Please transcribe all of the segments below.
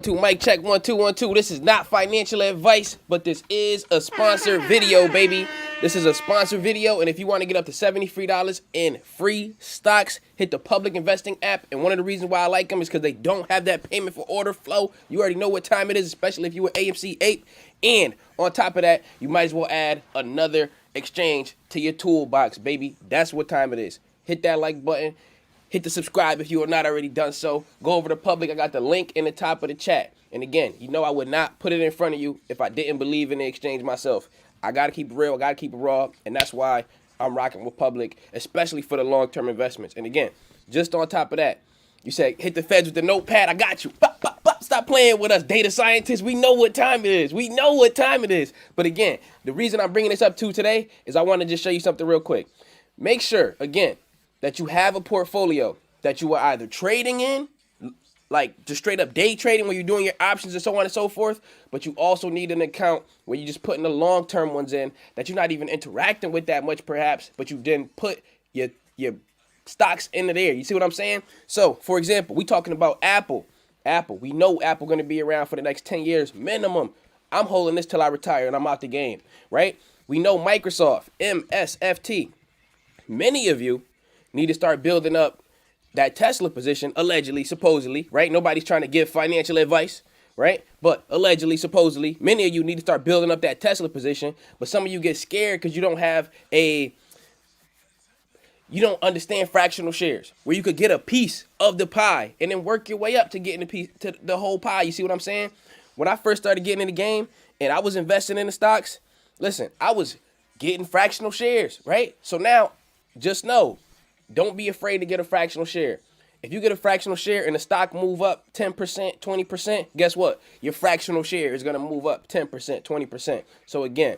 2. Mic check 1 2 1 2. This is not financial advice, but this is a sponsored video, baby. This is a sponsored video, and if you want to get up to $73 in free stocks, hit the public investing app. And one of the reasons why I like them is because they don't have that payment for order flow. You already know what time it is, especially if you were AMC ape. And on top of that, you might as well add another exchange to your toolbox, baby. That's what time it is. Hit that like button. Hit the subscribe if you are not already done so. Go over to public. I got the link in the top of the chat. And again, you know I would not put it in front of you if I didn't believe in the exchange myself. I got to keep it real. I got to keep it raw. And that's why I'm rocking with public, especially for the long-term investments. And again, just on top of that, you said hit the feds with the notepad. I got you. Bop, bop, bop. Stop playing with us, data scientists. We know what time it is. We know what time it is. But again, the reason I'm bringing this up to today is I want to just show you something real quick. Make sure, again, that you have a portfolio that you are either trading in, like just straight up day trading where you're doing your options and so on and so forth, but you also need an account where you're just putting the long-term ones in that you're not even interacting with that much perhaps, but you didn't put your stocks into there. You see what I'm saying? So, for example, we talking about Apple. We know Apple going to be around for the next 10 years minimum. I'm holding this till I retire and I'm out the game, right? We know Microsoft, MSFT. Many of you need to start building up that Tesla position, allegedly, supposedly, right? Nobody's trying to give financial advice, right? But allegedly, supposedly, many of you need to start building up that Tesla position. But some of you get scared because you don't understand fractional shares where you could get a piece of the pie and then work your way up to getting a piece to the whole pie. You see what I'm saying? When I first started getting in the game and I was investing in the stocks, listen, I was getting fractional shares, right? So now just know, don't be afraid to get a fractional share. If you get a fractional share and the stock move up 10%, 20%, guess what? Your fractional share is going to move up 10%, 20%. So again,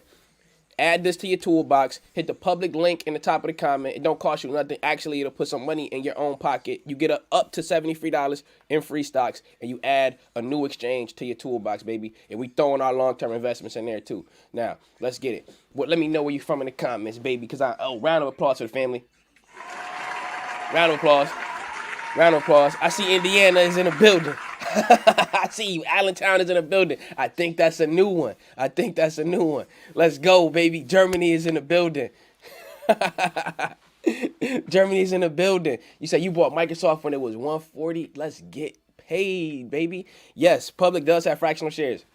add this to your toolbox. Hit the public link in the top of the comment. It don't cost you nothing. Actually, it'll put some money in your own pocket. You get up to $73 in free stocks, and you add a new exchange to your toolbox, baby. And we throwing our long-term investments in there too. Now, let's get it. Let me know where you're from in the comments, baby, because round of applause for the family. Round of applause. Round of applause. I see Indiana is in the building. I see you. Allentown is in the building. I think that's a new one. Let's go, baby. Germany is in the building. Germany is in the building. You said you bought Microsoft when it was $140. Let's get paid, baby. Yes, public does have fractional shares.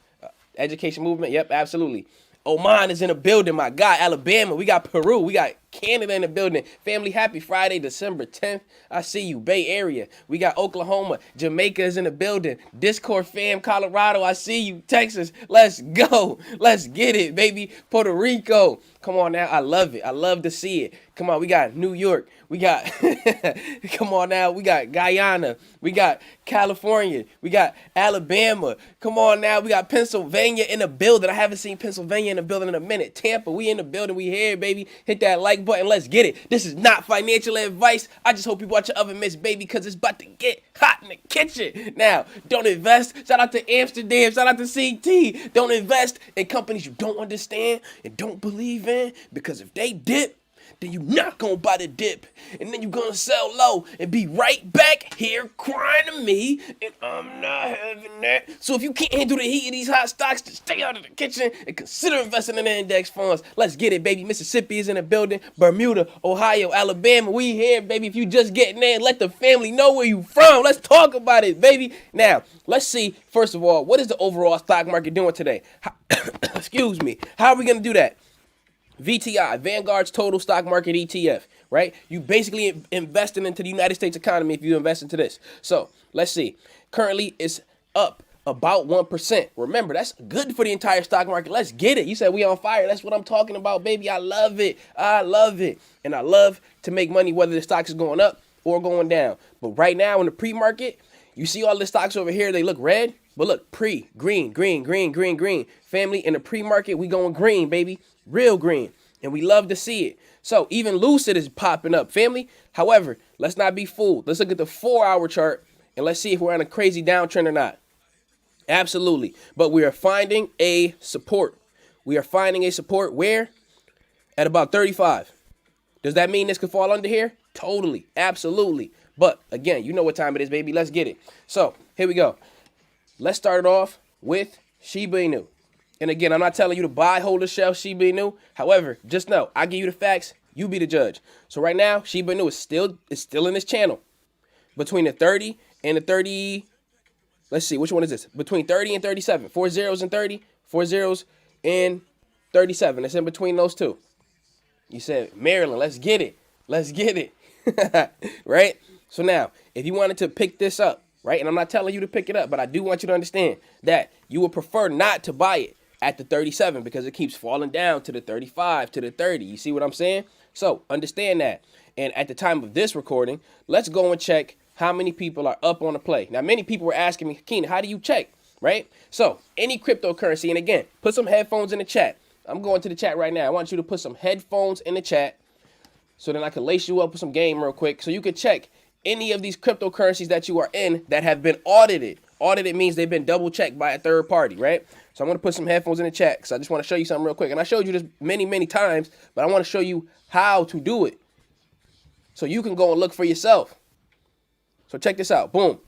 Education movement. Yep, absolutely. Oman is in the building, my God. Alabama. We got Peru. We got Canada in the building. Family, happy Friday, December 10th. I see you. Bay Area. We got Oklahoma. Jamaica is in the building. Discord fam, Colorado. I see you. Texas. Let's go. Let's get it, baby. Puerto Rico. Come on now. I love it. I love to see it. Come on. We got New York. We got, come on now. We got Guyana. We got California. We got Alabama. Come on now. We got Pennsylvania in the building. I haven't seen Pennsylvania in the building in a minute. Tampa, we in the building. We here, baby. Hit that like button. Let's get it. This is not financial advice. I just hope you watch your oven mitts, baby, because it's about to get hot in the kitchen. Now, don't invest. Shout out to Amsterdam. Shout out to CT. Don't invest in companies you don't understand and don't believe in, because if they dip, then you not gonna buy the dip, and then you gonna sell low and be right back here crying to me, and I'm not having that. So if you can't handle the heat of these hot stocks, just stay out of the kitchen and consider investing in the index funds. Let's get it, baby. Mississippi is in the building. Bermuda, Ohio, Alabama, we here, baby. If you just getting in, let the family know where you from. Let's talk about it, baby. Now, let's see, first of all, what is the overall stock market doing today? Excuse me. How are we gonna do that? VTI, Vanguard's total stock market ETF, right? You basically investing into the United States economy if you invest into this. So let's see. Currently, it's up about 1%. Remember, that's good for the entire stock market. Let's get it. You said we on fire. That's what I'm talking about, baby. I love it. I love it. And I love to make money whether the stock is going up or going down. But right now in the pre-market, you see all the stocks over here, they look red. But look, green. Family, in the pre-market, we going green, baby. Real green. And we love to see it. So even Lucid is popping up, family. However, let's not be fooled. Let's look at the 4-hour chart and let's see if we're on a crazy downtrend or not. Absolutely. But we are finding a support. We are finding a support where? At about 35. Does that mean this could fall under here? Totally. Absolutely. But again, you know what time it is, baby. Let's get it. So here we go. let's start it off with Shiba Inu. And again, I'm not telling you to buy, hold, or sell Shiba Inu. However, just know, I give you the facts, you be the judge. So right now, Shiba Inu is still in this channel. Between the 30 and the 30, let's see, which one is this? Between 30 and 37. 4 zeros and 30, 4 zeros and 37. It's in between those two. You said, Maryland, let's get it. Let's get it. Right? So now, if you wanted to pick this up, right? And I'm not telling you to pick it up, but I do want you to understand that you would prefer not to buy it at the 37 because it keeps falling down to the 35, to the 30. You see what I'm saying? So understand that. And at the time of this recording, let's go and check how many people are up on the play. Now, many people were asking me, Kenan, how do you check? Right? So any cryptocurrency, and again, put some headphones in the chat. I'm going to the chat right now. I want you to put some headphones in the chat so then I can lace you up with some game real quick so you can check any of these cryptocurrencies that you are in that have been audited. Audited means they've been double checked by a third party, right? So I'm going to put some headphones in the chat because I just want to show you something real quick. And I showed you this many, many times, but I want to show you how to do it so you can go and look for yourself. So check this out. Boom.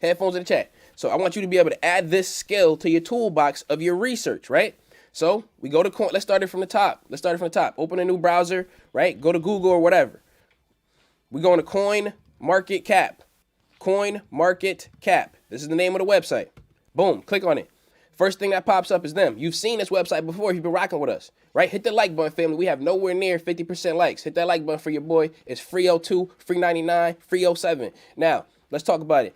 Headphones in the chat. So I want you to be able to add this skill to your toolbox of your research, right? So we go to coin. Let's start it from the top. Open a new browser, right? Go to Google or whatever. We go into Coin Market Cap. Coin Market Cap. This is the name of the website. Boom. Click on it. First thing that pops up is them. You've seen this website before if you've been rocking with us, right? Hit the like button, family. We have nowhere near 50% likes. Hit that like button for your boy. It's free 02, free 99, free 07. Now, let's talk about it.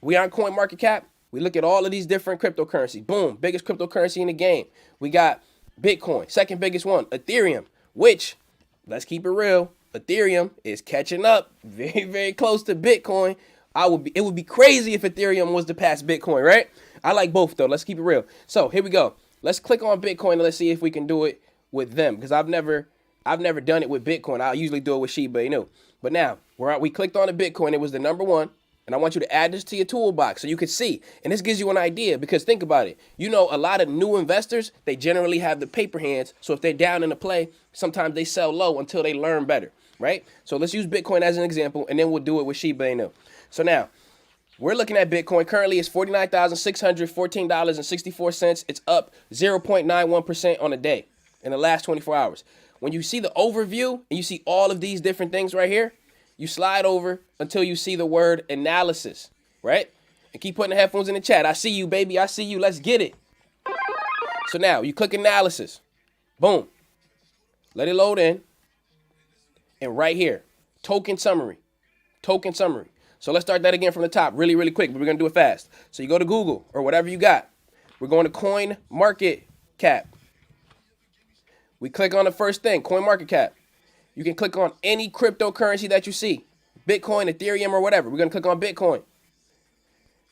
We on Coin Market Cap. We look at all of these different cryptocurrencies. Boom. Biggest cryptocurrency in the game. We got Bitcoin. Second biggest one, Ethereum, which, let's keep it real, Ethereum is catching up very, very close to Bitcoin. It would be crazy if Ethereum was to pass Bitcoin, right? I like both though. Let's keep it real. So here we go. Let's click on Bitcoin and let's see if we can do it with them because I've never done it with Bitcoin. I usually do it with Shiba Inu. But now we clicked on the Bitcoin. It was the number one. And I want you to add this to your toolbox so you can see. And this gives you an idea because think about it. You know, a lot of new investors, they generally have the paper hands. So if they're down in the play, sometimes they sell low until they learn better, right? So let's use Bitcoin as an example, and then we'll do it with Shiba Inu. So now, we're looking at Bitcoin. Currently, it's $49,614.64. It's up 0.91% on a day in the last 24 hours. When you see the overview and you see all of these different things right here, you slide over until you see the word analysis, right? And keep putting the headphones in the chat. I see you, baby. I see you. Let's get it. So now you click analysis. Boom. Let it load in. And right here, token summary. Token summary. So let's start that again from the top really, really quick, but we're going to do it fast. So you go to Google or whatever you got. We're going to Coin Market Cap. We click on the first thing, Coin Market Cap. You can click on any cryptocurrency that you see, Bitcoin, Ethereum, or whatever. We're going to click on Bitcoin.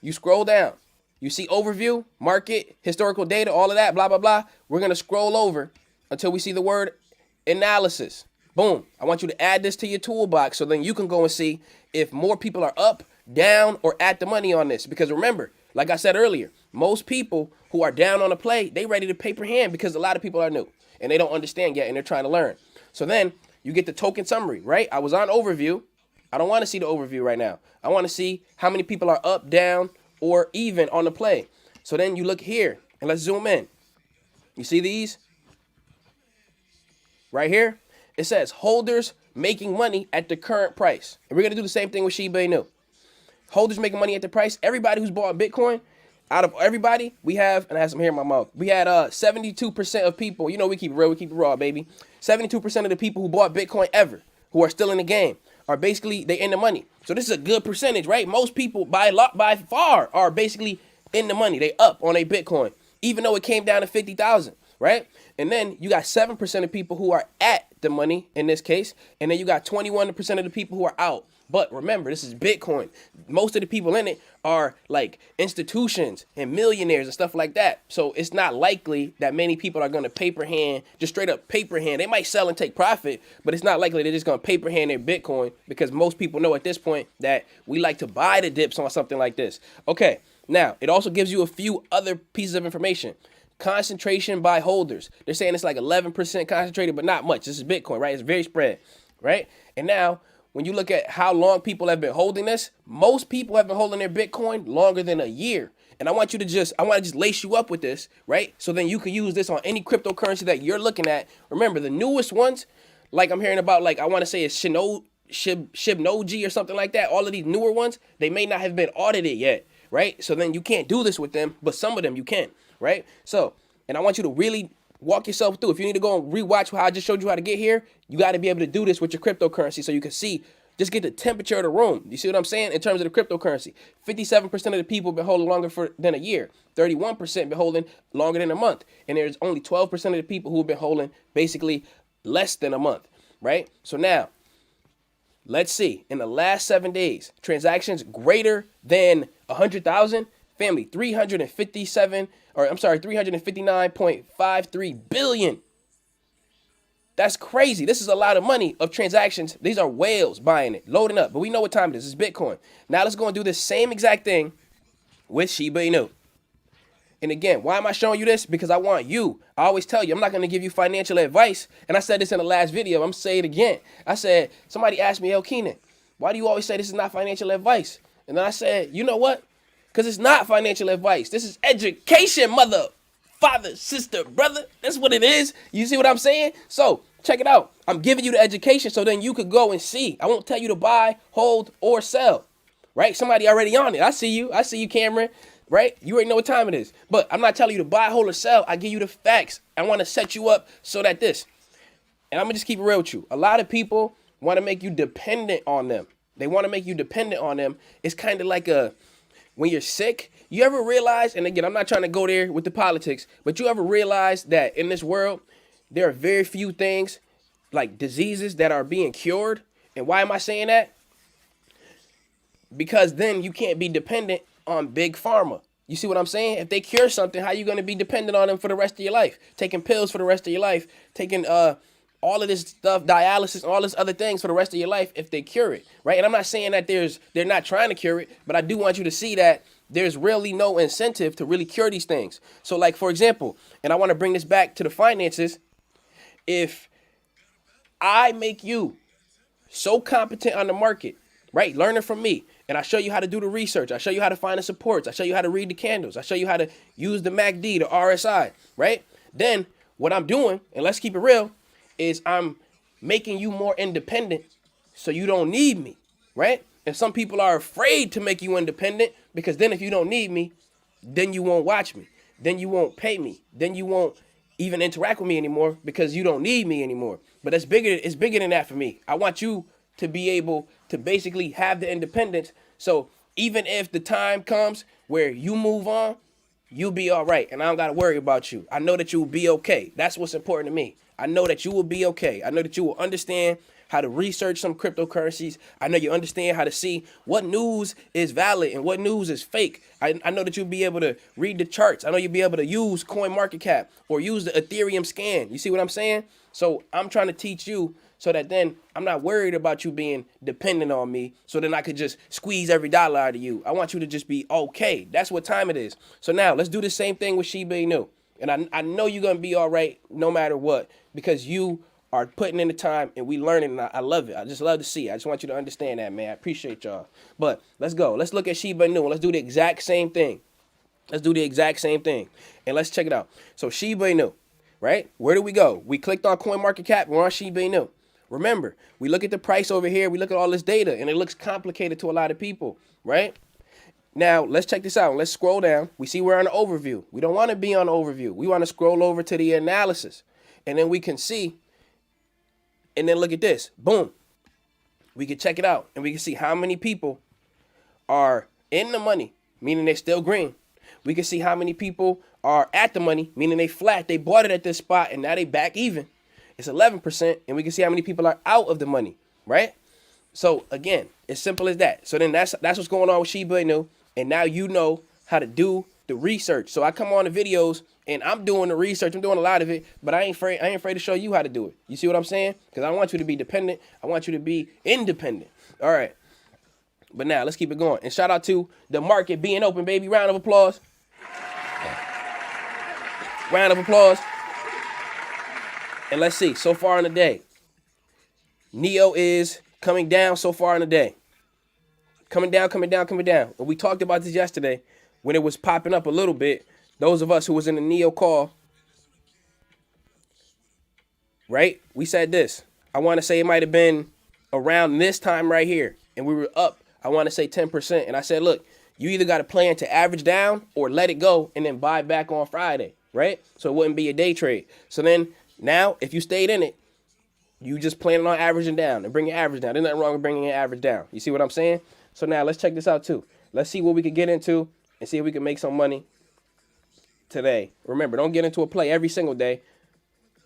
You scroll down. You see overview, market, historical data, all of that, blah, blah, blah. We're going to scroll over until we see the word analysis. Boom. I want you to add this to your toolbox so then you can go and see if more people are up, down, or at the money on this. Because remember, like I said earlier, most people who are down on a play, they ready to paper hand because a lot of people are new and they don't understand yet and they're trying to learn. So then you get the token summary, right? I was on overview. I don't want to see the overview right now. I want to see how many people are up, down, or even on the play. So then you look here and let's zoom in. You see these? Right here, it says holders making money at the current price. And we're going to do the same thing with Shiba Inu. Holders making money at the price. Everybody who's bought Bitcoin, out of everybody, we have, and I have some hair in my mouth, we had 72% of people, you know, we keep it real, we keep it raw, baby. 72% of the people who bought Bitcoin ever, who are still in the game, are basically, they in the money. So this is a good percentage, right? Most people by far are basically in the money. They up on a Bitcoin, even though it came down to 50,000, right? And then you got 7% of people who are at the money in this case. And then you got 21% of the people who are out. But remember, this is Bitcoin. Most of the people in it are like institutions and millionaires and stuff like that. So it's not likely that many people are going to paper hand, just straight up paper hand. They might sell and take profit, but it's not likely they're just going to paper hand their Bitcoin because most people know at this point that we like to buy the dips on something like this. Okay, now it also gives you a few other pieces of information. Concentration by holders. They're saying it's like 11% concentrated, but not much. This is Bitcoin, right? It's very spread, right? And now, when you look at how long people have been holding this, most people have been holding their Bitcoin longer than a year. And I want to just lace you up with this, right? So then you can use this on any cryptocurrency that you're looking at. Remember, the newest ones, like I'm hearing about, like I want to say it's Shibnoji or something like that. All of these newer ones, they may not have been audited yet, right? So then you can't do this with them, but some of them you can, right? So, and I want you to really walk yourself through. If you need to go and rewatch how I just showed you how to get here, you got to be able to do this with your cryptocurrency so you can see, just get the temperature of the room. You see what I'm saying? In terms of the cryptocurrency, 57% of the people been holding longer than a year. 31% been holding longer than a month. And there's only 12% of the people who have been holding basically less than a month, right? So now, let's see. In the last 7 days, transactions greater than 100,000, family, 359.53 billion. That's crazy. This is a lot of money of transactions. These are whales buying it, loading up. But we know what time it is. It's Bitcoin. Now let's go and do the same exact thing with Shiba INU. And again, why am I showing you this? Because I want you. I always tell you, I'm not going to give you financial advice. And I said this in the last video. I'm going to say it again. I said, somebody asked me, yo, Kenan, why do you always say this is not financial advice? And then I said, you know what? Because it's not financial advice. This is education, mother, father, sister, brother. That's what it is. You see what I'm saying? So check it out. I'm giving you the education so then you could go and see. I won't tell you to buy, hold, or sell. Right? Somebody already on it. I see you. I see you, Cameron. Right? You already know what time it is. But I'm not telling you to buy, hold, or sell. I give you the facts. I want to set you up so that this. And I'm going to just keep it real with you. A lot of people want to make you dependent on them. They want to make you dependent on them. It's kind of like when you're sick. You ever realize, and again, I'm not trying to go there with the politics, but you ever realize that in this world, there are very few things like diseases that are being cured? And why am I saying that? Because then you can't be dependent on big pharma. You see what I'm saying? If they cure something, how are you going to be dependent on them for the rest of your life? Taking pills for the rest of your life, taking all of this stuff, dialysis, all this other things for the rest of your life if they cure it, right? And I'm not saying that they're not trying to cure it, but I do want you to see that there's really no incentive to really cure these things. So like, for example, and I want to bring this back to the finances, if I make you so competent on the market, right, learning from me, and I show you how to do the research, I show you how to find the supports, I show you how to read the candles, I show you how to use the MACD, the RSI, right? Then what I'm doing, and let's keep it real, is I'm making you more independent so you don't need me, right? And some people are afraid to make you independent because then if you don't need me, then you won't watch me, then you won't pay me, then you won't even interact with me anymore because you don't need me anymore. But it's bigger than that for me. I want you to be able to basically have the independence. So even if the time comes where you move on, you'll be all right. And I don't got to worry about you. I know that you will be okay. That's what's important to me. I know that you will be okay. I know that you will understand how to research some cryptocurrencies. I know you understand how to see what news is valid and what news is fake. I know that you'll be able to read the charts. I know you'll be able to use CoinMarketCap or use the Ethereum scan. You see what I'm saying? So I'm trying to teach you so that then I'm not worried about you being dependent on me so then I could just squeeze every dollar out of you. I want you to just be okay. That's what time it is. So now let's do the same thing with Shiba INU. And I know you're going to be all right no matter what because you are putting in the time and we learning. And I love it. I just love to see it. I just want you to understand that, man. I appreciate y'all. But let's go. Let's look at Shiba INU and let's do the exact same thing. Let's do the exact same thing. And let's check it out. So Shiba INU, right? Where do we go? We clicked on CoinMarketCap. We're on Shiba INU. Remember, we look at the price over here. We look at all this data and it looks complicated to a lot of people, right? Now, let's check this out. Let's scroll down. We see we're on the overview. We don't want to be on the overview. We want to scroll over to the analysis. And then we can see, and then look at this. Boom. We can check it out. And we can see how many people are in the money, meaning they're still green. We can see how many people are at the money, meaning they flat. They bought it at this spot, and now they back even. It's 11%. And we can see how many people are out of the money, right? So, again, as simple as that. So then that's what's going on with Shiba INU. And now you know how to do the research. So I come on the videos and I'm doing the research. I'm doing a lot of it, but I ain't afraid to show you how to do it. You see what I'm saying? Because I don't want you to be dependent. I want you to be independent. All right. But now let's keep it going. And shout out to the market being open, baby. Round of applause. Round of applause. And let's see. So far in the day, NIO is coming down so far in the day. Coming down, coming down, coming down. And we talked about this yesterday. when it was popping up a little bit, those of us who was in the NIO call, right? We said this. I want to say it might have been around this time right here. And we were up, I want to say 10%. And I said, look, you either got to plan to average down or let it go and then buy back on Friday, right? So it wouldn't be a day trade. So then now, if you stayed in it, you just planning on averaging down and bring your average down. There's nothing wrong with bringing your average down. You see what I'm saying? So now let's check this out too. Let's see what we could get into and see if we can make some money today. Remember, don't get into a play every single day,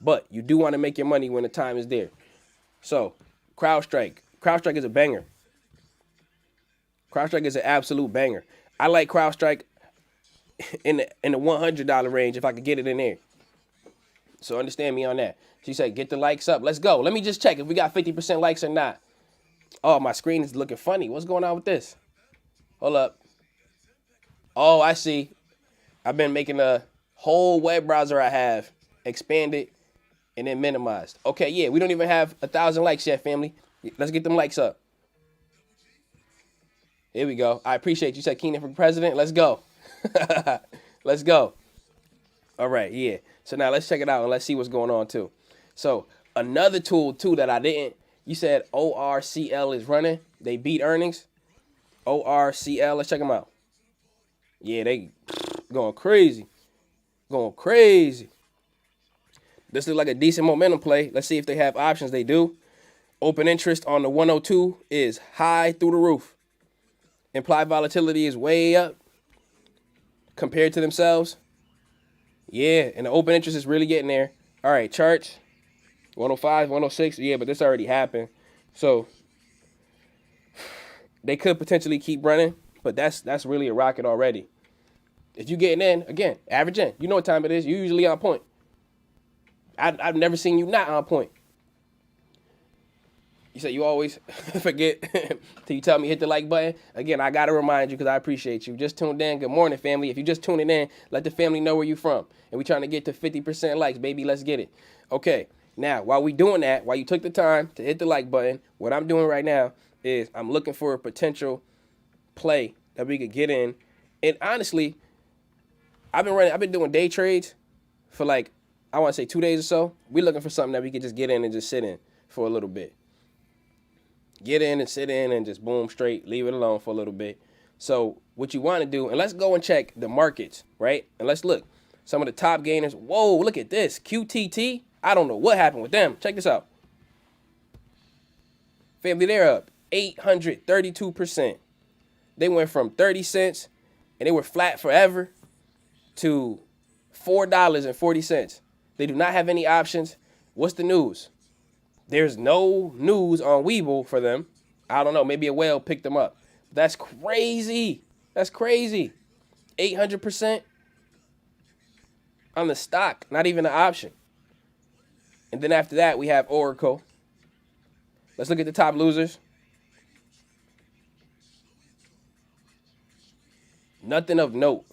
but you do want to make your money when the time is there. So Crowdstrike. Crowdstrike is a banger. Crowdstrike is an absolute banger. I like Crowdstrike in the $100 range if I could get it in there. So understand me on that. She said, get the likes up. Let's go. Let me just check if we got 50% likes or not. Oh, my screen is looking funny. What's going on with this? Hold up. Oh, I see. I've been making a whole web browser I have expanded and then minimized. Okay, yeah, we don't even have 1,000 likes yet, family. Let's get them likes up. Here we go. I appreciate you. Said Kenan for president. Let's go. Let's go. All right, yeah. So now let's check it out and let's see what's going on too. So another tool too that I didn't, you said ORCL is running. They beat earnings. ORCL, let's check them out. Yeah, they going crazy. Going crazy. This looks like a decent momentum play. Let's see if they have options. They do. Open interest on the 102 is high through the roof. Implied volatility is way up compared to themselves. Yeah, and the open interest is really getting there. All right, charts. 105, 106. Yeah, but this already happened. So they could potentially keep running, but that's really a rocket already. If you getting in, again, average in. You know what time it is. You're usually on point. I've never seen you not on point. You said you always forget till you tell me hit the like button. Again, I got to remind you because I appreciate you. Just tuned in. Good morning, family. If you just tuning in, let the family know where you from. And we trying to get to 50% likes, baby. Let's get it. Okay. Now, while we doing that, while you took the time to hit the like button, what I'm doing right now is I'm looking for a potential play that we could get in. And honestly, I've been doing day trades for like, I want to say 2 days or so. We're looking for something that we could just get in and just sit in for a little bit. Get in and sit in and just boom, straight, leave it alone for a little bit. So what you want to do, and let's go and check the markets, right? And let's look. Some of the top gainers. Whoa, look at this. QTT. I don't know what happened with them. Check this out. Family, they're up 832%. They went from 30 cents, and they were flat forever, to $4.40. They do not have any options. What's the news? There's no news on Webull for them. I don't know. Maybe a whale picked them up. That's crazy. That's crazy. 800% on the stock. Not even an option. And then after that, we have Oracle. Let's look at the top losers. Nothing of note.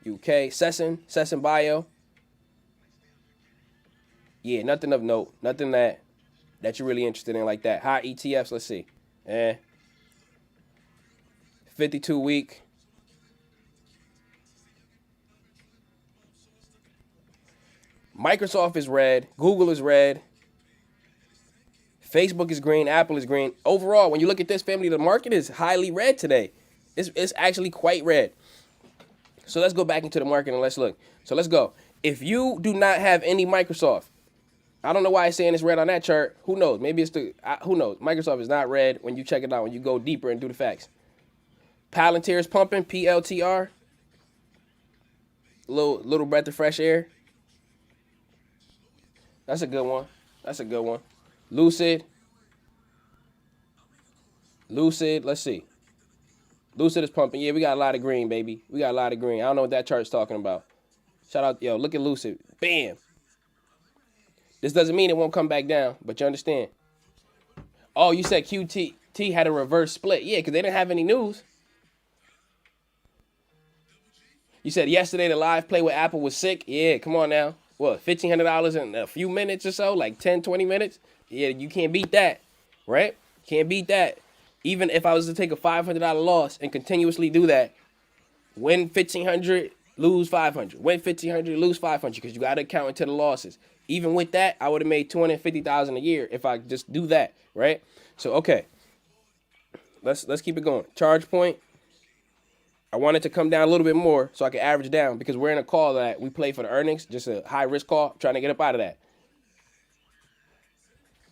UK. Sesson Bio. Yeah, nothing of note. Nothing that you're really interested in like that. High ETFs, let's see. 52 week. Microsoft is red. Google is red. Facebook is green. Apple is green. Overall, when you look at this, family, the market is highly red today. It's actually quite red. So let's go back into the market and let's look. So let's go. If you do not have any Microsoft, I don't know why it's saying it's red on that chart. Who knows? Maybe it's who knows? Microsoft is not red when you check it out, when you go deeper and do the facts. Palantir is pumping, PLTR. Little breath of fresh air. That's a good one. That's a good one. Lucid, let's see. Lucid is pumping. Yeah, we got a lot of green, baby. We got a lot of green. I don't know what that chart's talking about. Shout out, yo, look at Lucid. Bam. This doesn't mean it won't come back down, but you understand. Oh, you said QT had a reverse split. Yeah, because they didn't have any news. You said yesterday the live play with Apple was sick. Yeah, come on now. What, $1,500 in a few minutes or so? Like 10, 20 minutes? Yeah, you can't beat that, right? Can't beat that. Even if I was to take a $500 loss and continuously do that, Win 1,500, lose 500. Win 1,500, lose 500 because you got to count into the losses. Even with that, I would have made 250,000 a year if I just do that, right? So okay, let's keep it going. Charge point. I want it to come down a little bit more so I can average down because we're in a call that we play for the earnings, just a high risk call, trying to get up out of that.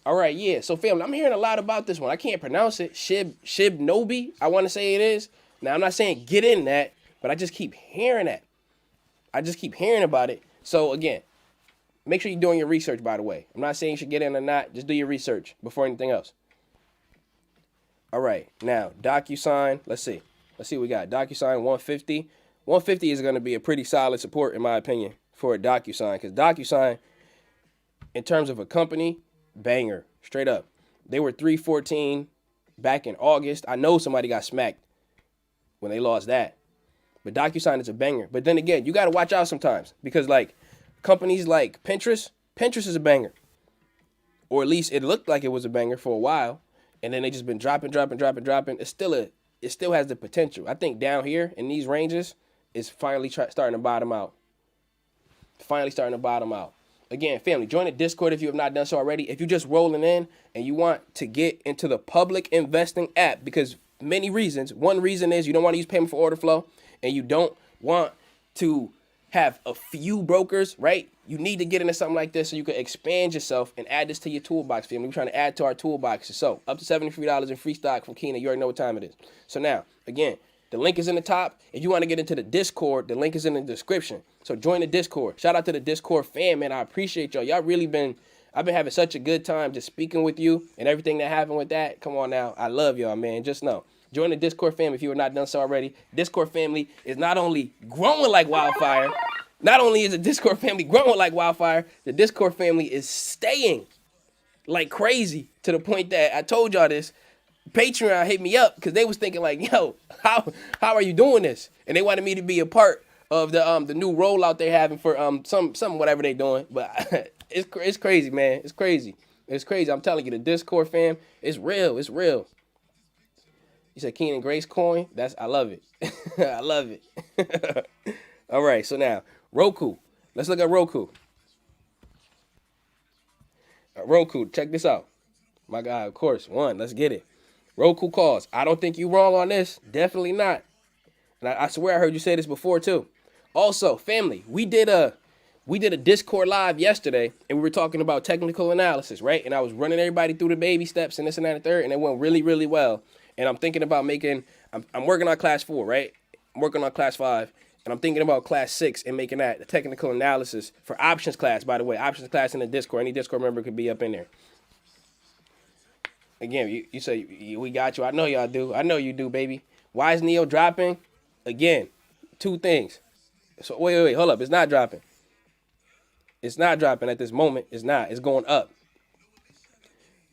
All right, yeah. So family, I'm hearing a lot about this one. I can't pronounce it. Shib Nobi, I want to say it is. Now I'm not saying get in that, but I just keep hearing that. I just keep hearing about it. So again, make sure you're doing your research, by the way. I'm not saying you should get in or not. Just do your research before anything else. All right, now Docusign. Let's see what we got. Docusign 150. 150 is going to be a pretty solid support, in my opinion, for a Docusign. Because Docusign, in terms of a company, banger, straight up. They were 314 back in August. I know somebody got smacked when they lost that. But Docusign is a banger. But then again, you got to watch out sometimes. Because, like, companies like Pinterest is a banger. Or at least it looked like it was a banger for a while. And then they just been dropping. It still has the potential. I think down here in these ranges is finally starting to bottom out. Again, family, join the Discord if you have not done so already. If you're just rolling in and you want to get into the public investing app, because many reasons. One reason is you don't want to use payment for order flow and you don't want to have a few brokers, right? You need to get into something like this so you can expand yourself and add this to your toolbox, family. We're trying to add to our toolboxes. So up to $73 in free stock from Kenan. You already know what time it is. So now, again, the link is in the top. If you want to get into the Discord, the link is in the description. So join the Discord. Shout out to the Discord fam, man. I appreciate y'all. I've been having such a good time just speaking with you and everything that happened with that. Come on now. I love y'all, man. Just know. Join the Discord fam if you have not done so already. Discord family is not only growing like wildfire. Not only is the Discord family growing like wildfire, the Discord family is staying like crazy to the point that I told y'all this. Patreon hit me up because they was thinking like, yo, how are you doing this? And they wanted me to be a part of the new rollout they're having for some whatever they doing. But it's crazy, man. It's crazy. I'm telling you, the Discord fam, it's real. You said Kenan Grace coin? I love it. I love it. All right, so now Roku. Let's look at Roku. Roku, check this out. My God, of course. Let's get it. Roku calls. I don't think you wrong on this. Definitely not. And I swear I heard you say this before too. Also, family, we did a Discord live yesterday, and we were talking about technical analysis, right? And I was running everybody through the baby steps and this and that and third, and it went really, really well. And I'm thinking about I'm working on class 4, right? I'm working on class 5. And I'm thinking about class 6 and making that the technical analysis for options class, by the way. Options class in the Discord. Any Discord member could be up in there. Again, you say, we got you. I know y'all do. I know you do, baby. Why is NIO dropping? Again, 2 things. So wait, hold up. It's not dropping. It's not dropping at this moment. It's not. It's going up.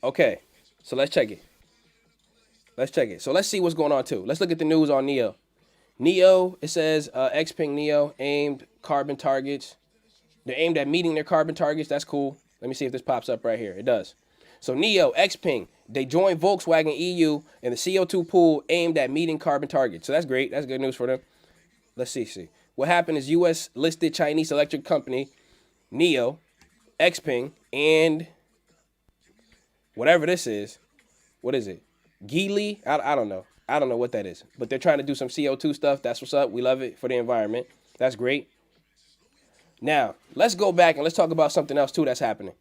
Okay, so let's check it. So let's see what's going on, too. Let's look at the news on NIO. NIO, it says Xpeng NIO aimed carbon targets. They're aimed at meeting their carbon targets. That's cool. Let me see if this pops up right here. It does. So NIO, Xpeng, they joined Volkswagen EU in the CO2 pool aimed at meeting carbon targets. So that's great. That's good news for them. Let's see. What happened is U.S. listed Chinese electric company NIO, Xpeng, and whatever this is. What is it? Geely? I don't know. I don't know what that is, but they're trying to do some CO2 stuff. That's what's up. We love it for the environment. That's great. Now, let's go back and let's talk about something else, too, that's happening.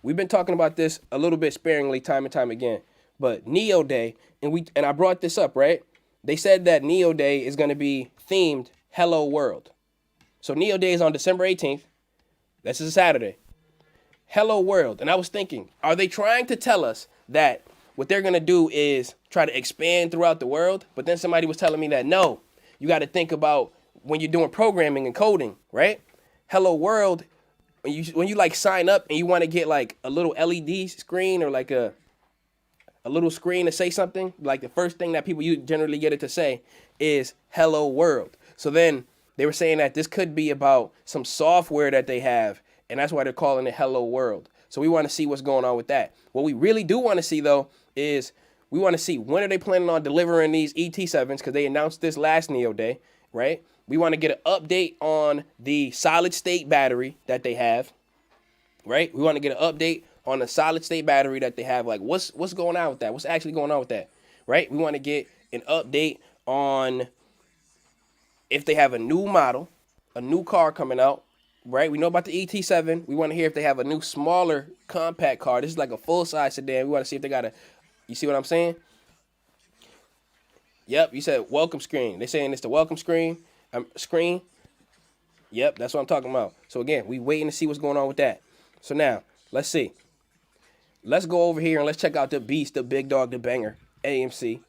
We've been talking about this a little bit sparingly time and time again, but NIO Day, and I brought this up, right? They said that NIO Day is going to be themed Hello World. So NIO Day is on December 18th. This is a Saturday. Hello World. And I was thinking, are they trying to tell us that what they're going to do is try to expand throughout the world? But then somebody was telling me that, no, you got to think about when you're doing programming and coding, right? Hello World, when you like sign up and you want to get like a little LED screen or like a little screen to say something, like the first thing that people you generally get it to say is Hello World. So then they were saying that this could be about some software that they have, and that's why they're calling it Hello World. So we want to see what's going on with that. What we really do want to see, though, is We want to see when are they planning on delivering these ET7s because they announced this last NIO day, right? We want to get an update on the solid state battery that they have, right? We want to get an update on the solid state battery that they have. Like, what's going on with that? What's actually going on with that, right? We want to get an update on if they have a new model, a new car coming out, right? We know about the ET7. We want to hear if they have a new smaller compact car. This is like a full-size sedan. We want to see if they got a, you see what I'm saying? Yep, you said welcome screen. They're saying it's the welcome screen. Screen. Yep, that's what I'm talking about. So again, we waiting to see what's going on with that. So now, let's see. Let's go over here and let's check out the beast, the big dog, the banger, AMC.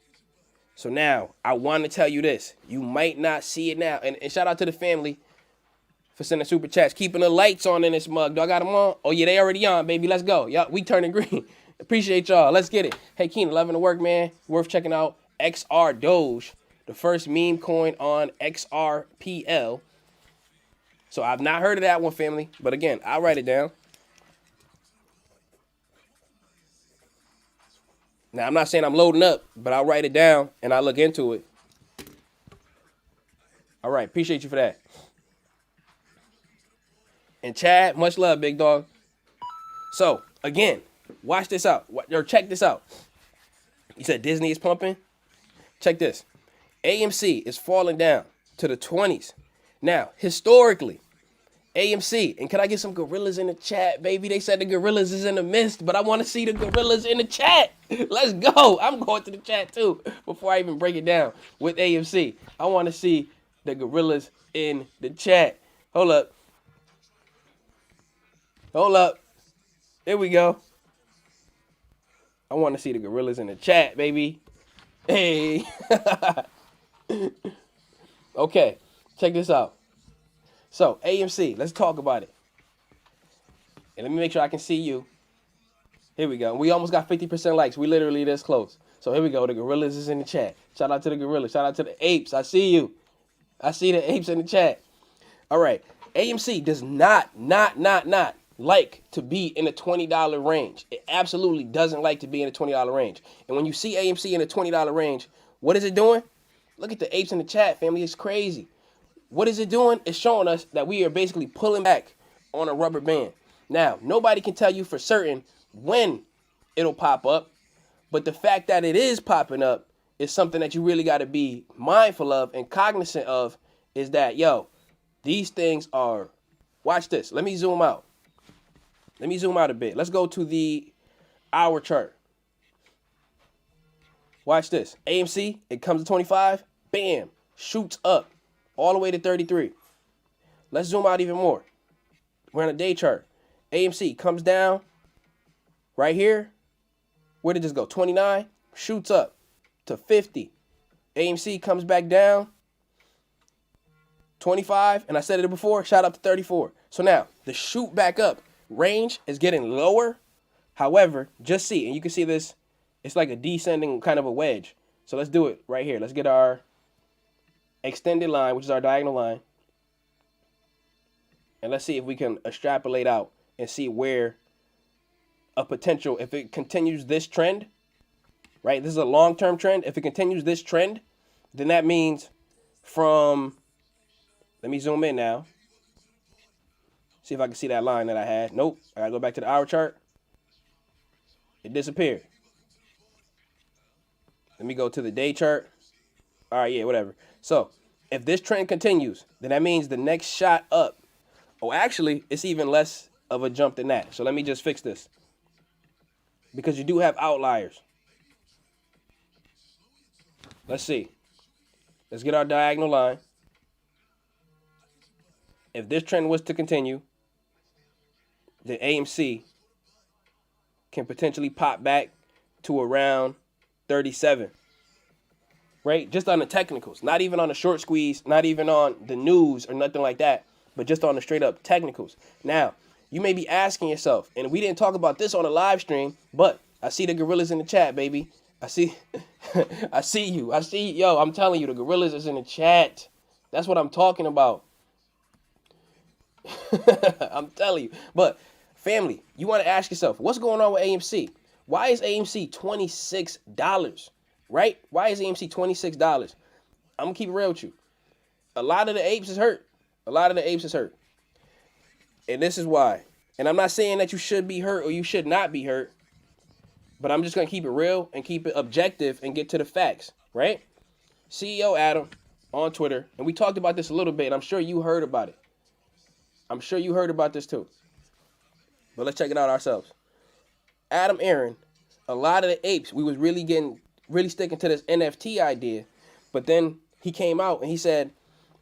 So now, I want to tell you this. You might not see it now. And shout out to the family for sending super chats. Keeping the lights on in this mug. Do I got them on? Oh, yeah, they already on, baby. Let's go. Y'all, we turning green. Appreciate y'all. Let's get it. Hey, Kenan, loving the work, man. Worth checking out. XR Doge, the first meme coin on XRPL. So I've not heard of that one, family. But again, I'll write it down. Now, I'm not saying I'm loading up, but I'll write it down and I'll look into it. All right. Appreciate you for that. And Chad, much love, big dog. So, again, watch this out. Or check this out. You said Disney is pumping? Check this. AMC is falling down to the 20s. Now, historically, AMC, and can I get some gorillas in the chat, baby? They said the gorillas is in the mist, but I want to see the gorillas in the chat. Let's go. I'm going to the chat too before I even break it down with AMC. I want to see the gorillas in the chat. Hold up. Hold up. Here we go. I want to see the gorillas in the chat, baby. Hey. Okay, check this out. So, AMC, let's talk about it. And let me make sure I can see you. Here we go. We almost got 50% likes. We literally this close. So here we go. The gorillas is in the chat. Shout out to the gorillas. Shout out to the apes. I see you. I see the apes in the chat. All right. AMC does not like to be in the $20 range. It absolutely doesn't like to be in the $20 range. And when you see AMC in the $20 range, what is it doing? Look at the apes in the chat, family. It's crazy. What is it doing? It's showing us that we are basically pulling back on a rubber band. Now, nobody can tell you for certain when it'll pop up, but the fact that it is popping up is something that you really got to be mindful of and cognizant of, is that, yo, these things are, watch this. Let me zoom out. Let me zoom out a bit. Let's go to the hour chart. Watch this. AMC, it comes to 25, bam, shoots up all the way to 33. Let's zoom out even more. We're on a day chart. AMC comes down right here. Where did this go? 29, shoots up to 50. AMC comes back down 25, and I said it before, shot up to 34. So now the shoot back up range is getting lower. However, just see, and you can see this, it's like a descending kind of a wedge. So let's do it right here. Let's get our extended line, which is our diagonal line. And let's see if we can extrapolate out and see where a potential, if it continues this trend, right? This is a long-term trend. If it continues this trend, then that means from, let me zoom in now. See if I can see that line that I had. Nope. I gotta go back to the hour chart. It disappeared. Let me go to the day chart. All right, yeah, whatever. So if this trend continues, then that means the next shot up. Oh, actually, it's even less of a jump than that. So let me just fix this, because you do have outliers. Let's see. Let's get our diagonal line. If this trend was to continue, then AMC can potentially pop back to around 37. Right? Just on the technicals. Not even on the short squeeze. Not even on the news or nothing like that. But just on the straight up technicals. Now, you may be asking yourself, and we didn't talk about this on the live stream, but I see the gorillas in the chat, baby. I see I see you. Yo, I'm telling you, the gorillas is in the chat. That's what I'm talking about. I'm telling you. But family, you want to ask yourself, what's going on with AMC? Why is AMC $26? Right? Why is AMC $26? I'm gonna keep it real with you. A lot of the apes is hurt. A lot of the apes is hurt. And this is why. And I'm not saying that you should be hurt or you should not be hurt, but I'm just gonna keep it real and keep it objective and get to the facts, right? CEO Adam on Twitter, and we talked about this a little bit, and I'm sure you heard about it. I'm sure you heard about this too. But let's check it out ourselves. Adam Aaron, a lot of the apes, we was really sticking to this NFT idea, but then he came out and he said,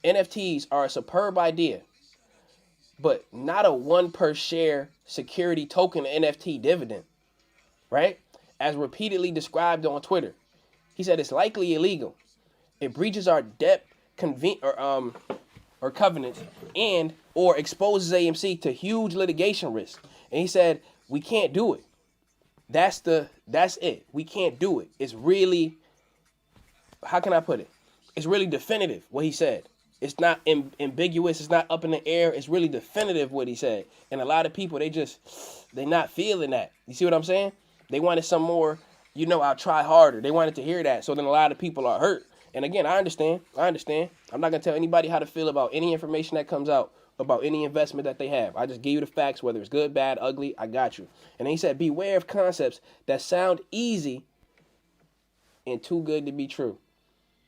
NFTs are a superb idea, but not a 1 per share security token NFT dividend, right? As repeatedly described on Twitter. He said it's likely illegal. It breaches our debt or covenants and or exposes AMC to huge litigation risk. And he said, we can't do it. That's it. We can't do it. It's really, how can I put it? It's really definitive what he said. It's not ambiguous. It's not up in the air. It's really definitive what he said. And a lot of people, they're not feeling that. You see what I'm saying? They wanted some more, I'll try harder. They wanted to hear that. So then a lot of people are hurt. And again, I understand. I'm not going to tell anybody how to feel about any information that comes out about any investment that they have. I just give you the facts, whether it's good, bad, ugly, I got you. And then he said, beware of concepts that sound easy and too good to be true.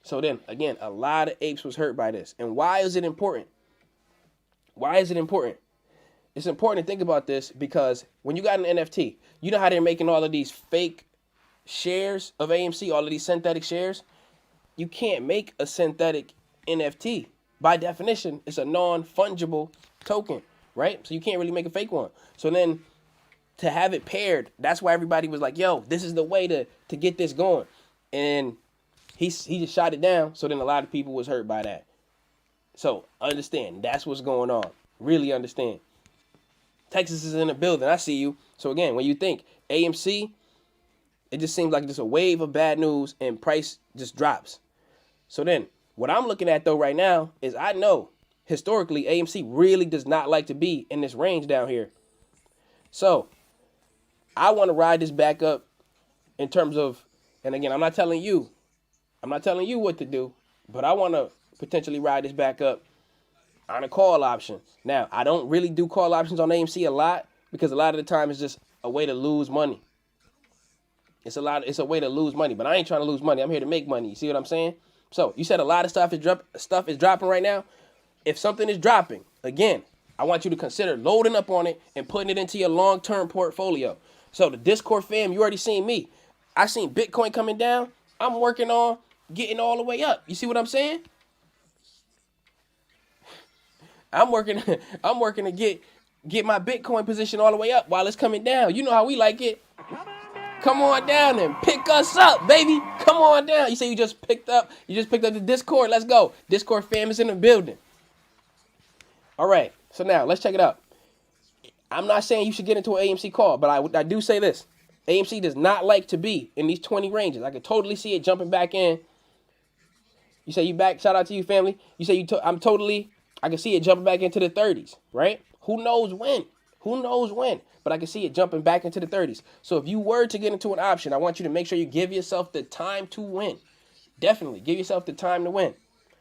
So then, again, a lot of apes was hurt by this. And why is it important? Why is it important? It's important to think about this because when you got an NFT, you know how they're making all of these fake shares of AMC, all of these synthetic shares? You can't make a synthetic NFT. By definition, it's a non-fungible token, right? So you can't really make a fake one. So then to have it paired, that's why everybody was like, yo, this is the way to get this going. And he just shot it down. So then a lot of people was hurt by that. So understand, that's what's going on. Really understand. Texas is in the building. I see you. So again, when you think AMC, it just seems like just a wave of bad news and price just drops. So then what I'm looking at though right now is I know historically AMC really does not like to be in this range down here. So I want to ride this back up in terms of, and again, I'm not telling you what to do, but I want to potentially ride this back up on a call option. Now, I don't really do call options on AMC a lot because a lot of the time it's just a way to lose money. It's a way to lose money, but I ain't trying to lose money. I'm here to make money. You see what I'm saying? So you said a lot of stuff is dropping right now. If something is dropping, again, I want you to consider loading up on it and putting it into your long-term portfolio. So the Discord fam, you already seen me. I seen Bitcoin coming down. I'm working on getting all the way up. You see what I'm saying? I'm working to get my Bitcoin position all the way up while it's coming down. You know how we like it. Come on down and pick us up, baby. Come on down. You say you just picked up the Discord. Let's go. Discord fam is in the building. All right. So now let's check it out. I'm not saying you should get into an AMC call, but I do say this. AMC does not like to be in these 20 ranges. I could totally see it jumping back in. You say you back. Shout out to you, family. You say I can see it jumping back into the 30s, right? Who knows when? But I can see it jumping back into the 30s. So if you were to get into an option, I want you to make sure you give yourself the time to win. Definitely give yourself the time to win.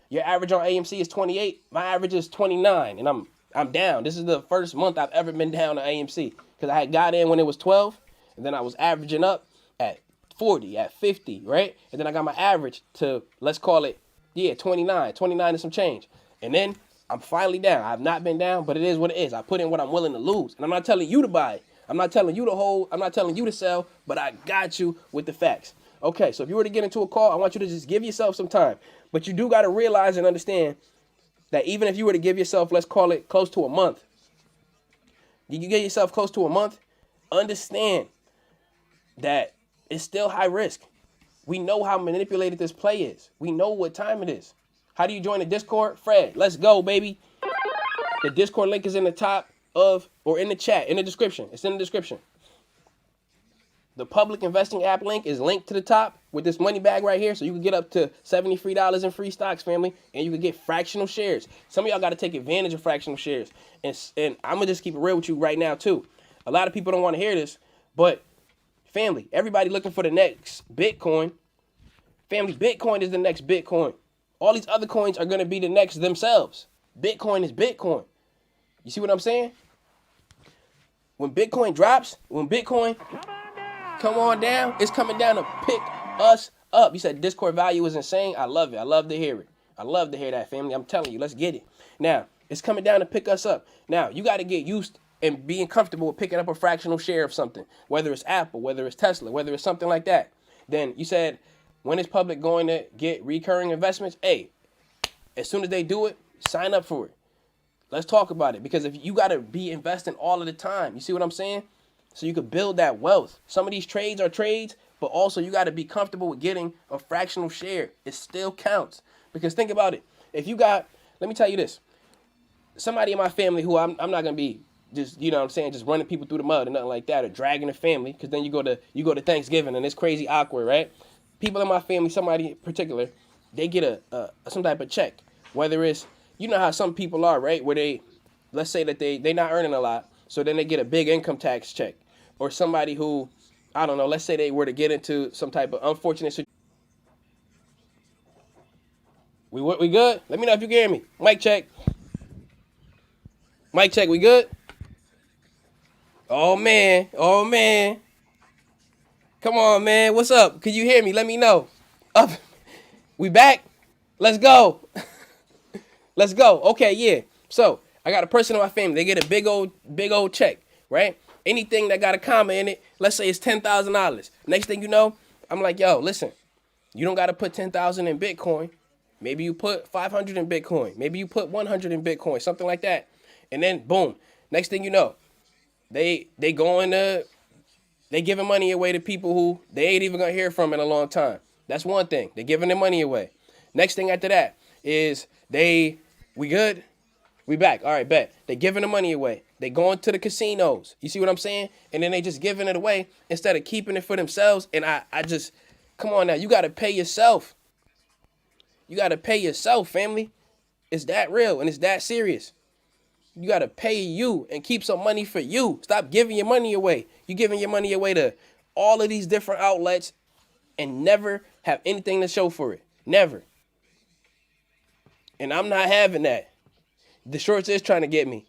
Your average on AMC is 28. My average is 29, and I'm down. This is the first month I've ever been down on AMC because I had got in when it was 12, and then I was averaging up at 40, at 50, right? And then I got my average to, let's call it, 29 and some change. And then I'm finally down. I've not been down, but it is what it is. I put in what I'm willing to lose. And I'm not telling you to buy. I'm not telling you to hold. I'm not telling you to sell, but I got you with the facts. Okay, so if you were to get into a call, I want you to just give yourself some time. But you do got to realize and understand that even if you were to give yourself, let's call it close to a month, you get yourself close to a month, understand that it's still high risk. We know how manipulated this play is. We know what time it is. How do you join the Discord? Fred, let's go, baby. The Discord link is in the top of, or in the chat, in the description. It's in the description. The public investing app link is linked to the top with this money bag right here. So you can get up to $73 in free stocks, family. And you can get fractional shares. Some of y'all got to take advantage of fractional shares. And I'm going to just keep it real with you right now, too. A lot of people don't want to hear this, but Family, everybody looking for the next Bitcoin. Family, Bitcoin is the next Bitcoin. All these other coins are going to be the next themselves. Bitcoin is Bitcoin. You see what I'm saying? When Bitcoin drops, when Bitcoin come on down, it's coming down to pick us up. You said Discord value is insane. I love it. I love to hear it. I love to hear that, family. I'm telling you, let's get it. Now, it's coming down to pick us up. Now, you got to get used and being comfortable with picking up a fractional share of something, whether it's Apple, whether it's Tesla, whether it's something like that. Then you said, when is public going to get recurring investments? Hey, as soon as they do it, sign up for it. Let's talk about it, because if you got to be investing all of the time, you see what I'm saying? So you could build that wealth. Some of these trades are trades, but also you got to be comfortable with getting a fractional share. It still counts. Because think about it. If you got, let me tell you this. Somebody in my family who I'm not going to be just, you know what I'm saying, just running people through the mud or nothing like that, or dragging the family, because then you go to Thanksgiving and it's crazy awkward, right? People in my family, somebody in particular, they get some type of check. Whether it's, you know how some people are, right? Where they, let's say that they not earning a lot, so then they get a big income tax check. Or somebody who, I don't know, let's say they were to get into some type of unfortunate situation. We good? Let me know if you can hear me. Mic check. Mic check, we good? Oh man, oh man. Come on, man. What's up? Can you hear me? Let me know. Up. We back? Let's go. Let's go. Okay, yeah. So I got a person in my family. They get a big old check, right? Anything that got a comma in it, let's say it's $10,000. Next thing you know, I'm like, yo, listen, you don't got to put 10,000 in Bitcoin. Maybe you put 500 in Bitcoin. Maybe you put 100 in Bitcoin, something like that. And then boom, next thing you know, they giving money away to people who they ain't even gonna hear from in a long time. That's one thing. They're giving their money away. Next thing after that is we good? We back. All right, bet. They giving the money away. They going to the casinos. You see what I'm saying? And then they just giving it away instead of keeping it for themselves. And I just, come on now. You got to pay yourself. You got to pay yourself, family. It's that real and it's that serious. You got to pay you and keep some money for you. Stop giving your money away. You giving your money away to all of these different outlets and never have anything to show for it. Never. And I'm not having that. The shorts is trying to get me.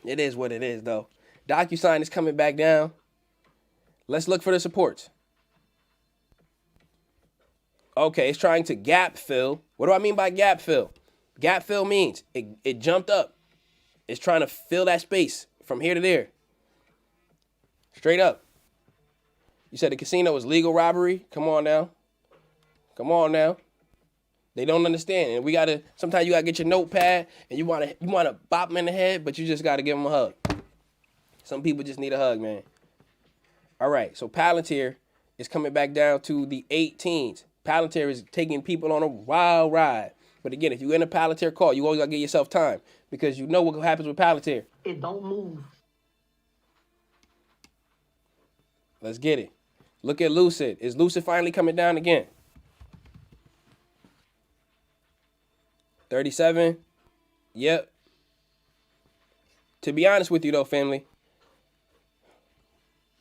It is what it is, though. Docusign is coming back down. Let's look for the supports. Okay, it's trying to gap fill. What do I mean by gap fill? Gap fill means it jumped up. It's trying to fill that space from here to there. Straight up. You said the casino was legal robbery? Come on now. Come on now. They don't understand. And sometimes you gotta get your notepad and you wanna bop them in the head, but you just gotta give them a hug. Some people just need a hug, man. All right, so Palantir is coming back down to the 18s. Palantir is taking people on a wild ride. But again, if you're in a Palantir call, you always gotta give yourself time, because you know what happens with Palantir. It don't move. Let's get it. Look at Lucid. Is Lucid finally coming down again? 37. Yep. To be honest with you though, family,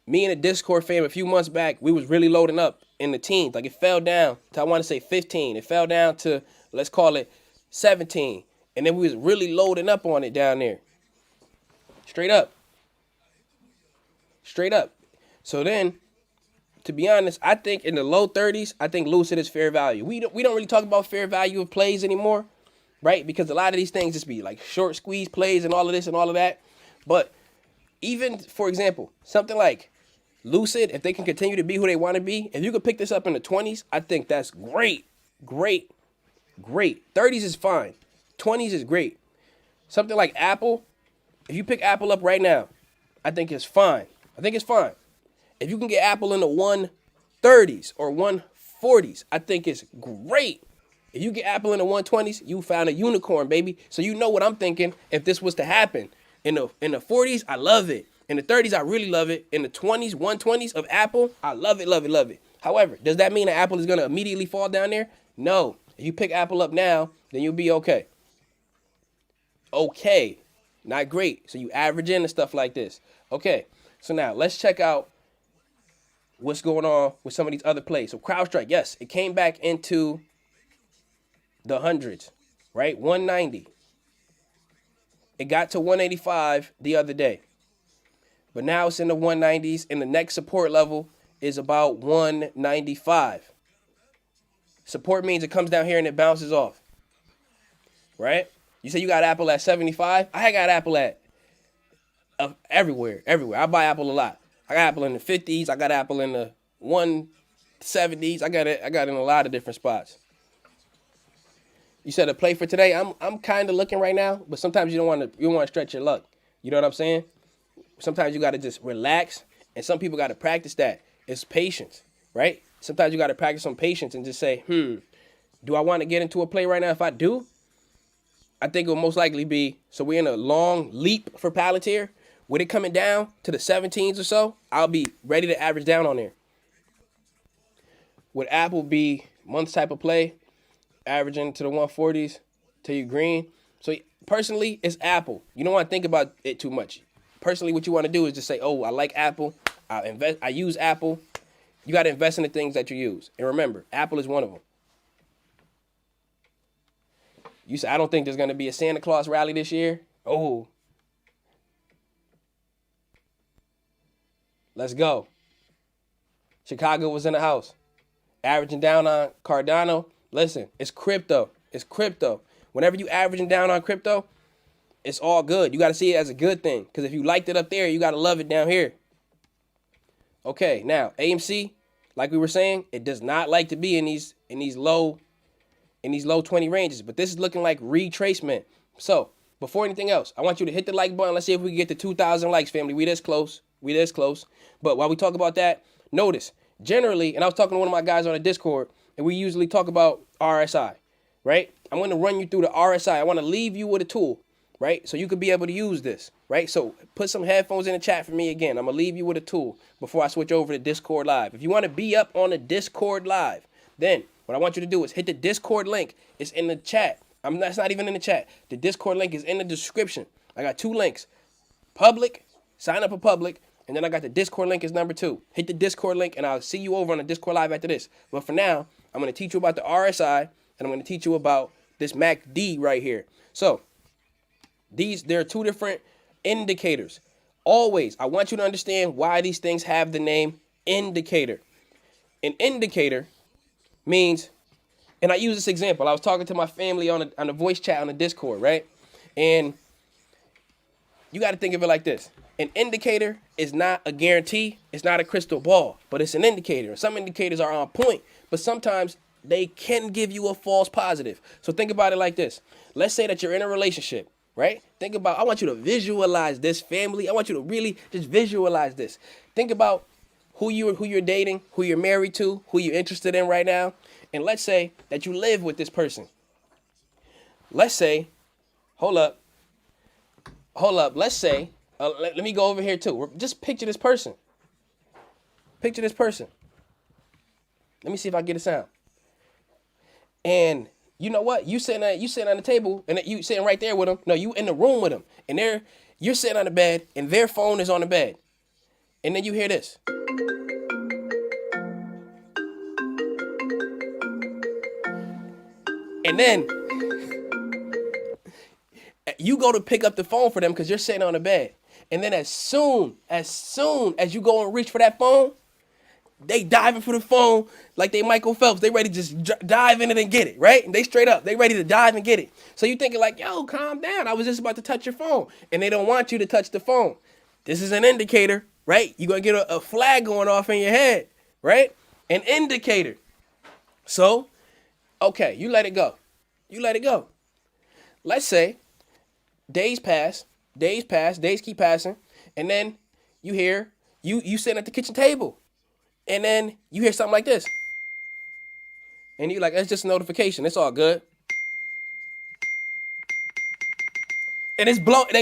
me and the Discord fam a few months back, we was really loading up in the teens. Like it fell down to, I want to say 15. It fell down to, let's call it 17. And then we was really loading up on it down there. Straight up. Straight up. So then, to be honest, I think in the low 30s, I think Lucid is fair value. We don't really talk about fair value of plays anymore, right? Because a lot of these things just be like short squeeze plays and all of this and all of that. But even, for example, something like Lucid, if they can continue to be who they want to be, if you could pick this up in the 20s, I think that's great. Great. Great. 30s is fine. 20s is great. Something like Apple, if you pick Apple up right now, I think it's fine. I think it's fine. If you can get Apple in the 130s or 140s, I think it's great. If you get Apple in the 120s, you found a unicorn, baby. So you know what I'm thinking if this was to happen. In the 40s, I love it. In the 30s, I really love it. In the 20s, 120s of Apple, I love it, love it, love it. However, does that mean that Apple is going to immediately fall down there? No. If you pick Apple up now, then you'll be okay. Okay. Not great. So you average in and stuff like this. Okay. So now let's check out what's going on with some of these other plays. So Crowdstrike, yes, it came back into the hundreds, right? 190. It got to 185 the other day. But now it's in the 190s, and the next support level is about 195. Support means it comes down here and it bounces off, right? You say you got Apple at 75. I got Apple at everywhere. I buy Apple a lot. I got Apple in the 50s. I got Apple in the 170s. I got it in a lot of different spots. You said a play for today. I'm kind of looking right now, but sometimes you don't want to stretch your luck. You know what I'm saying? Sometimes you got to just relax, and some people got to practice that. It's patience, right? Sometimes you got to practice some patience and just say, do I want to get into a play right now? If I do, I think it will most likely be, so we're in a long leap for Palantir. With it coming down to the 17s or so, I'll be ready to average down on there. Would Apple be months type of play, averaging to the 140s till you green? So personally, it's Apple. You don't want to think about it too much. Personally, what you want to do is just say, oh, I like Apple. I use Apple. You got to invest in the things that you use. And remember, Apple is one of them. You say, I don't think there's going to be a Santa Claus rally this year. Oh. Let's go. Chicago was in the house. Averaging down on Cardano. Listen, it's crypto. It's crypto. Whenever you averaging down on crypto, it's all good. You got to see it as a good thing. Because if you liked it up there, you got to love it down here. Okay, now, AMC, like we were saying, it does not like to be in these low 20 ranges. But this is looking like retracement. So, before anything else, I want you to hit the like button. Let's see if we can get to 2,000 likes, family. We this close. But while we talk about that, notice, generally, and I was talking to one of my guys on the Discord, and we usually talk about RSI, right? I'm going to run you through the RSI. I want to leave you with a tool, right? So you could be able to use this, right? So put some headphones in the chat for me again. I'm going to leave you with a tool before I switch over to Discord Live. If you want to be up on the Discord Live, then what I want you to do is hit the Discord link. It's in the chat. That's not even in the chat. The Discord link is in the description. I got 2 links. Public, sign up for public, and then I got the Discord link is number 2. Hit the Discord link, and I'll see you over on the Discord Live after this. But for now, I'm going to teach you about the RSI, and I'm going to teach you about this MACD right here. So, there are 2 different indicators. Always, I want you to understand why these things have the name indicator. An indicator means, and I use this example. I was talking to my family on a voice chat on the Discord, right? And you got to think of it like this. An indicator is not a guarantee. It's not a crystal ball, but it's an indicator. Some indicators are on point, but sometimes they can give you a false positive. So think about it like this. Let's say that you're in a relationship, right? I want you to visualize this, family. I want you to really just visualize this. Think about who you're dating, who you're married to, who you're interested in right now. And let's say that you live with this person. Let's say, hold up. Let's say, let me go over here too. Just picture this person. Let me see if I get a sound. And you know what? You sitting on the table, and you sitting right there with them. No, you in the room with them, and you're sitting on the bed, and their phone is on the bed, and then you hear this. And then you go to pick up the phone for them because you're sitting on the bed. And then as soon as you go and reach for that phone, they diving for the phone like they Michael Phelps. They ready to just dive in it and get it, right? And they straight up. They ready to dive and get it. So you thinking like, yo, calm down. I was just about to touch your phone. And they don't want you to touch the phone. This is an indicator, right? You're going to get a flag going off in your head, right? An indicator. So, okay, you let it go. Let's say days keep passing, and then you hear, you sitting at the kitchen table, and then you hear something like this. And you're like, it's just a notification. It's all good. And it's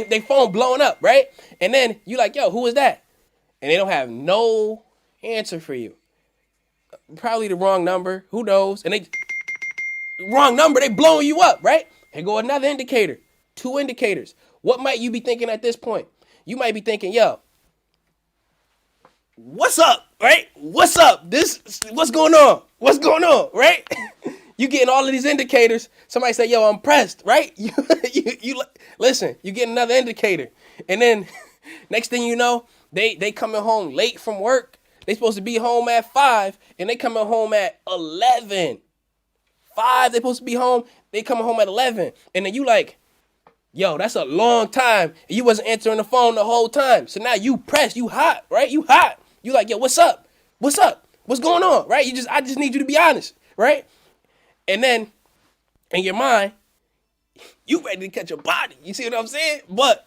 they phone blowing up, right? And then you like, yo, who is that? And they don't have no answer for you. Probably the wrong number. Who knows? And wrong number, they blowing you up, right? Here go another indicator. 2 indicators. What might you be thinking at this point? You might be thinking, yo, what's up, right? What's up? What's going on? What's going on, right? You getting all of these indicators. Somebody say, yo, I'm pressed, right? Listen, you get another indicator. And then next thing you know, they coming home late from work. They supposed to be home at 5, and they coming home at 11. 5, they supposed to be home. They coming home at 11. And then you like, yo, that's a long time. And you wasn't answering the phone the whole time. So now you pressed, you hot, right? You hot. You like, yo, what's up? What's up? What's going on, right? I just need you to be honest, right? And then in your mind, you ready to catch a body. You see what I'm saying? But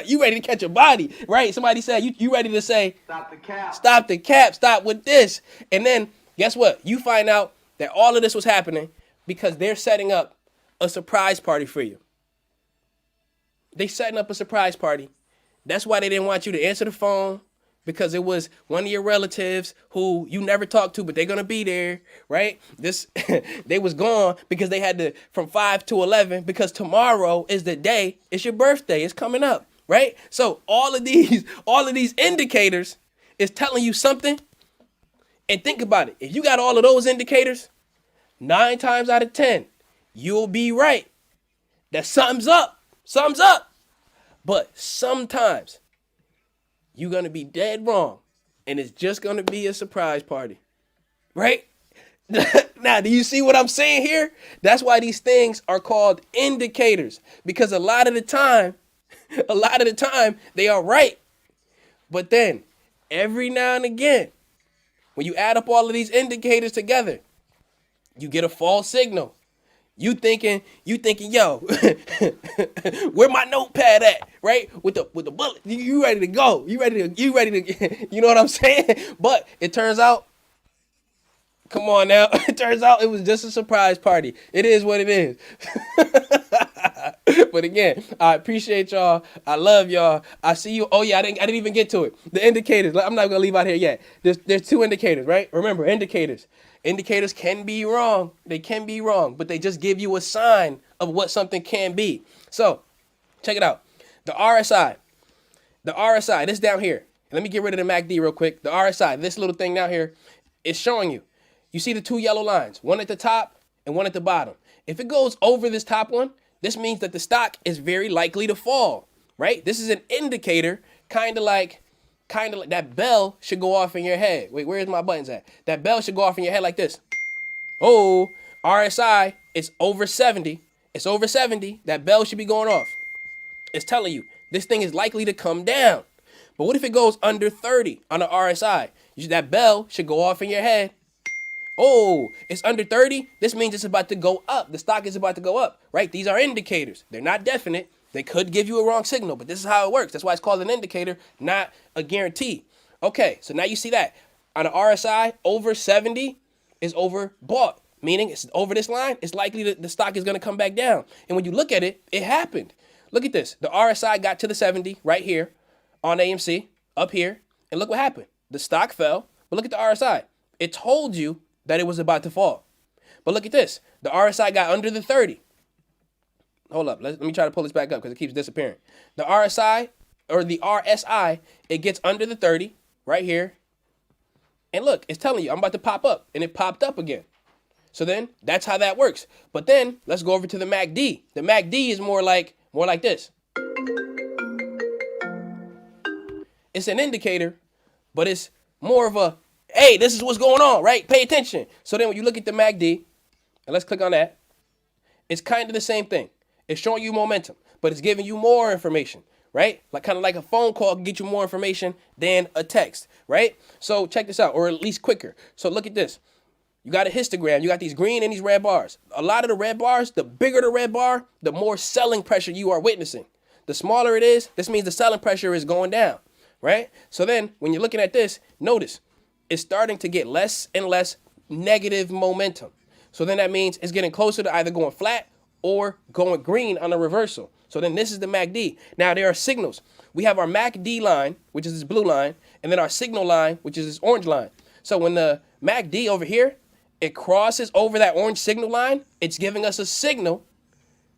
you ready to catch a body, right? Somebody said you ready to say, stop the cap. Stop the cap. Stop with this. And then guess what? You find out that all of this was happening because they're setting up a surprise party for you. They setting up a surprise party. That's why they didn't want you to answer the phone, because it was one of your relatives who you never talked to, but they're going to be there, right? They was gone because they had to, from 5 to 11, because tomorrow is the day, it's your birthday, it's coming up, right? So all of these indicators is telling you something. And think about it. If you got all of those indicators, 9 times out of 10, you'll be right. That something's up. Something's up. But sometimes you're going to be dead wrong, and it's just going to be a surprise party, right? Now, do you see what I'm saying here? That's why these things are called indicators, because a lot of the time, they are right. But then every now and again, when you add up all of these indicators together, you get a false signal. You thinking, yo, where my notepad at, right? With the bullet, you ready to go? You ready to, you know what I'm saying? But it turns out, come on now, it turns out it was just a surprise party. It is what it is. But again, I appreciate y'all. I love y'all. I see you. Oh yeah, I didn't even get to it. The indicators. I'm not gonna leave out here yet. There's 2 indicators, right? Remember, indicators. Indicators can be wrong. They can be wrong, but they just give you a sign of what something can be. So, check it out. The RSI. This down here. Let me get rid of the MACD real quick. The RSI, this little thing down here, is showing you. You see the 2 yellow lines, one at the top and one at the bottom. If it goes over this top one, this means that the stock is very likely to fall, right? This is an indicator, kind of like that bell should go off in your head. Wait, where's my buttons at? That bell should go off in your head like this. Oh, RSI, it's over 70. It's over 70. That bell should be going off. It's telling you this thing is likely to come down. But what if it goes under 30 on the RSI? That bell should go off in your head. Oh, it's under 30. This means it's about to go up. The stock is about to go up, right? These are indicators. They're not definite. They could give you a wrong signal, but this is how it works. That's why it's called an indicator, not a guarantee. Okay, so now you see that. On the RSI, over 70 is overbought, meaning it's over this line, it's likely that the stock is going to come back down. And when you look at it, it happened. Look at this. The RSI got to the 70 right here on AMC, up here, and look what happened. The stock fell, but look at the RSI. It told you that it was about to fall. But look at this. The RSI got under the 30. Hold up. Let me try to pull this back up because it keeps disappearing. The RSI, or the RSI, it gets under the 30 right here. And look, it's telling you I'm about to pop up. And it popped up again. So then that's how that works. But then let's go over to the MACD. The MACD is more like this. It's an indicator, but it's more of a, hey, this is what's going on, right? Pay attention. So then when you look at the MACD, and let's click on that, it's kind of the same thing. It's showing you momentum, but it's giving you more information, right? Like kind of like a phone call can get you more information than a text, right? So check this out, or at least quicker. So look at this. You got a histogram. You got these green and these red bars. A lot of the red bars, the bigger the red bar, the more selling pressure you are witnessing. The smaller it is, this means the selling pressure is going down, right? So then when you're looking at this, notice it's starting to get less and less negative momentum. So then that means it's getting closer to either going flat or going green on a reversal. So then this is the MACD. Now there are signals. We have our MACD line, which is this blue line, and then our signal line, which is this orange line. So when the MACD over here, it crosses over that orange signal line, it's giving us a signal,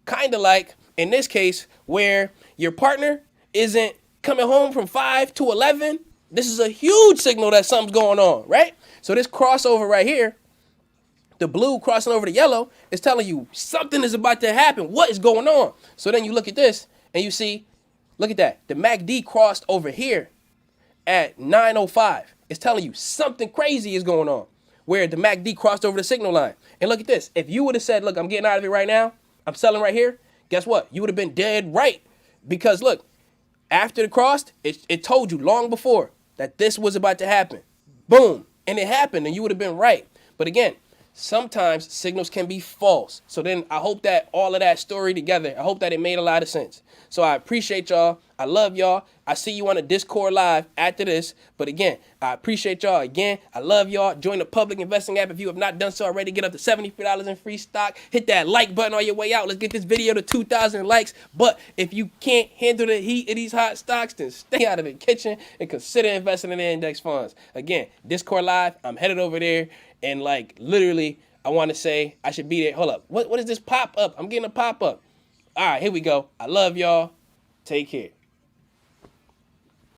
kind of like, in this case, where your partner isn't coming home from 5 to 11, This is a huge signal that something's going on, right? So this crossover right here, the blue crossing over the yellow, is telling you something is about to happen. What is going on? So then you look at this and you see, look at that. The MACD crossed over here at 9:05. It's telling you something crazy is going on, where the MACD crossed over the signal line. And look at this. If you would have said, look, I'm getting out of it right now, I'm selling right here, guess what? You would have been dead right. Because look, after the crossed, it told you long before that this was about to happen. Boom. And it happened, and you would have been right. But again, sometimes signals can be false. So then I hope that all of that story together, I hope that it made a lot of sense. So I appreciate y'all. I love y'all. I see you on the Discord live after this. But again, I appreciate y'all again. I love y'all. Join the public investing app if you have not done so already. Get up to $73 in free stock. Hit that like button on your way out. Let's get this video to 2,000 likes. But if you can't handle the heat of these hot stocks, then stay out of the kitchen and consider investing in the index funds. Again, Discord live. I'm headed over there. And like literally, I want to say I should be there. Hold up. What is this pop up? I'm getting a pop up. All right, here we go. I love y'all. Take care.